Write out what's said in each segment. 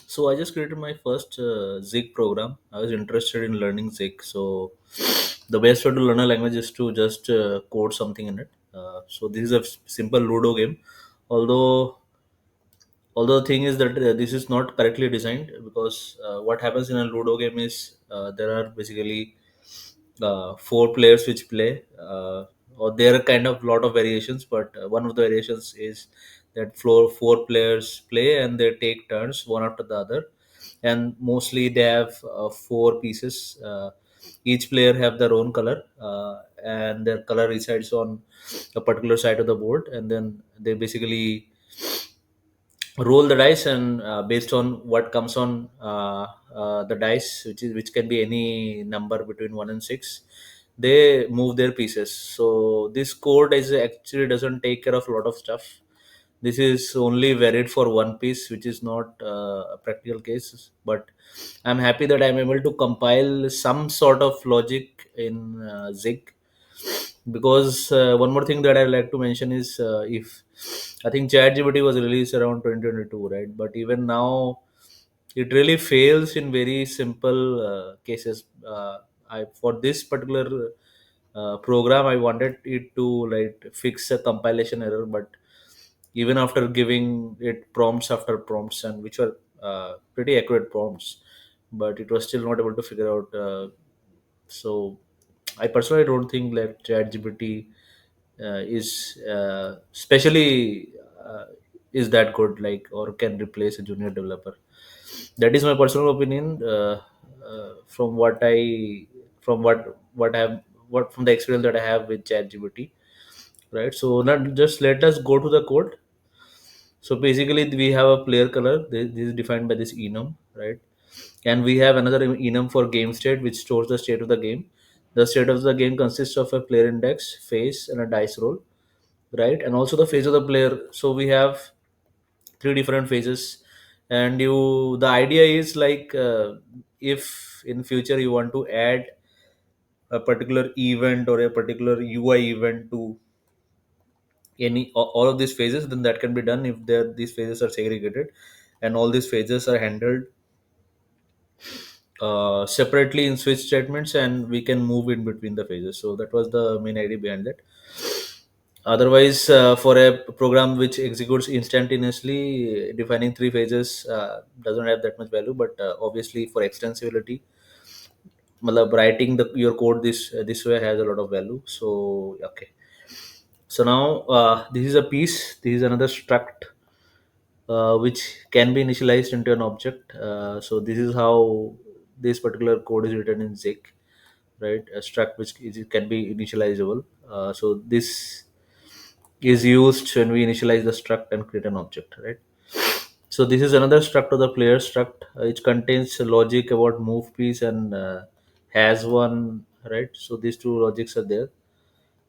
So I just created my first Zig program. I was interested in learning Zig. So the best way to learn a language is to just code something in it. So this is a simple Ludo game. Although although the thing is that this is not correctly designed, because what happens in a Ludo game is there are basically four players which play, or there are kind of lot of variations, but one of the variations is that four players play and they take turns one after the other, and mostly they have four pieces. Each player have their own color, and their color resides on a particular side of the board, and then they basically roll the dice, and based on what comes on the dice, which can be any number between 1 and 6, they move their pieces. So this code is actually doesn't take care of a lot of stuff. This is only varied for one piece, which is not a practical case, but I'm happy that I'm able to compile some sort of logic in Zig. Because one more thing that I'd like to mention is, if I think ChatGPT was released around 2022, right? But even now, it really fails in very simple cases. For this particular program, I wanted it to like fix a compilation error, but even after giving it prompts after prompts, and which were pretty accurate prompts, but it was still not able to figure out. So I personally don't think that ChatGPT is especially is that good, like, or can replace a junior developer. That is my personal opinion. From what I from what I have what from the experience that I have with ChatGPT, right? So now just let us go to the code. So basically, we have a player color. This is defined by this enum, right? And we have another enum for game state, which stores the state of the game. The state of the game consists of a player index, phase, and a dice roll, right? And also the phase of the player. So we have three different phases, and the idea is like, if in future you want to add a particular event or a particular UI event to all of these phases, then that can be done if these phases are segregated, and all these phases are handled separately in switch statements, and we can move in between the phases. So that was the main idea behind it. Otherwise, for a program which executes instantaneously, defining three phases doesn't have that much value. But obviously, for extensibility, matlab writing your code this way has a lot of value. So okay. So now this is a piece. This is another struct which can be initialized into an object. So this is how this particular code is written in Zig, right? A struct which can be initializable. So this is used when we initialize the struct and create an object, right? So this is another struct of the player struct, which contains logic about move piece and has one, right? So these two logics are there,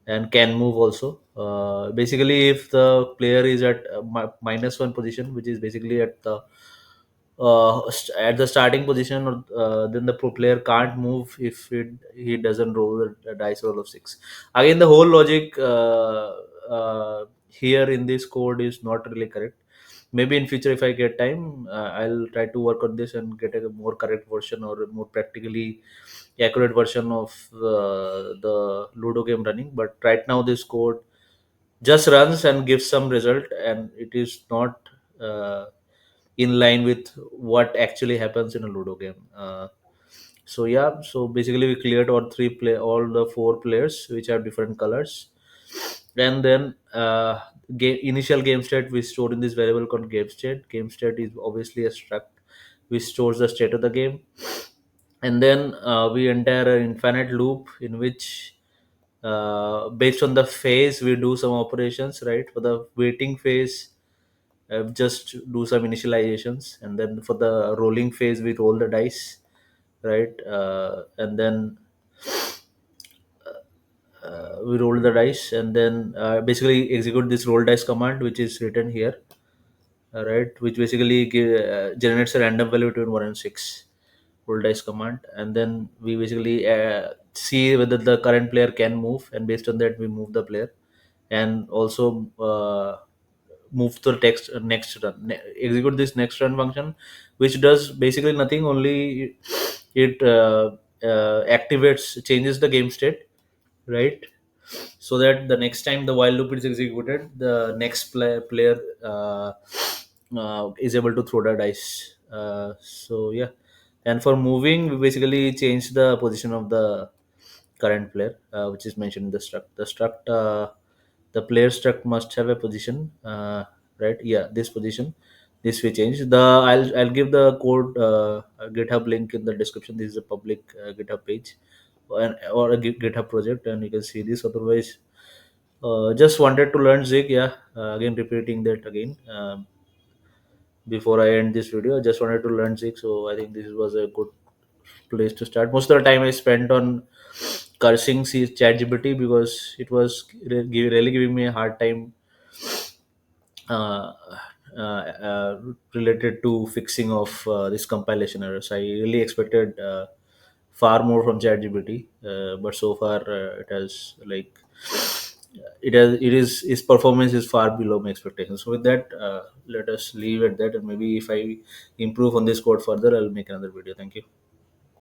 and can move also. Basically, if the player is at minus one position, which is basically at at the starting position, or then the pro player can't move if he doesn't roll a dice roll of six. Again, the whole logic here in this code is not really correct. Maybe in future, if I get time, I'll try to work on this and get a more correct version or a more practically accurate version of the Ludo game running. But right now, this code just runs and gives some result, and it is not in line with what actually happens in a Ludo game. So yeah, so basically we cleared all the four players which have different colors, and then initial game state we stored in this variable called game state. Game state is obviously a struct which stores the state of the game, and then we enter an infinite loop in which, based on the phase, we do some operations, right? For the waiting phase, just do some initializations, and then for the rolling phase we roll the dice, right? And then we roll the dice, and then basically execute this roll dice command, which is written here, right? Which basically generates a random value between 1 and 6. Roll dice command, and then we basically see whether the current player can move, and based on that we move the player. And also move to the text next run, execute this next run function, which does basically nothing. Only it activates, changes the game state, right? So that the next time the while loop is executed, the next player is able to throw the dice. So yeah, and for moving, we basically change the position of the current player, which is mentioned in the struct. The player struct must have a position, right? Yeah, this position. This we change. I'll give the code GitHub link in the description. This is a public GitHub page, or a GitHub project, and you can see this. Otherwise, just wanted to learn Zig. Yeah, again repeating that again. Before I end this video, I just wanted to learn Zig. So I think this was a good place to start. Most of the time I spent on cursing ChatGPT because it was really giving me a hard time uh, related to fixing of this compilation errors. I really expected far more from ChatGPT, but so far it has like it is its performance is far below my expectations. So with that, let us leave at that, and maybe if I improve on this code further, I'll make another video. Thank you.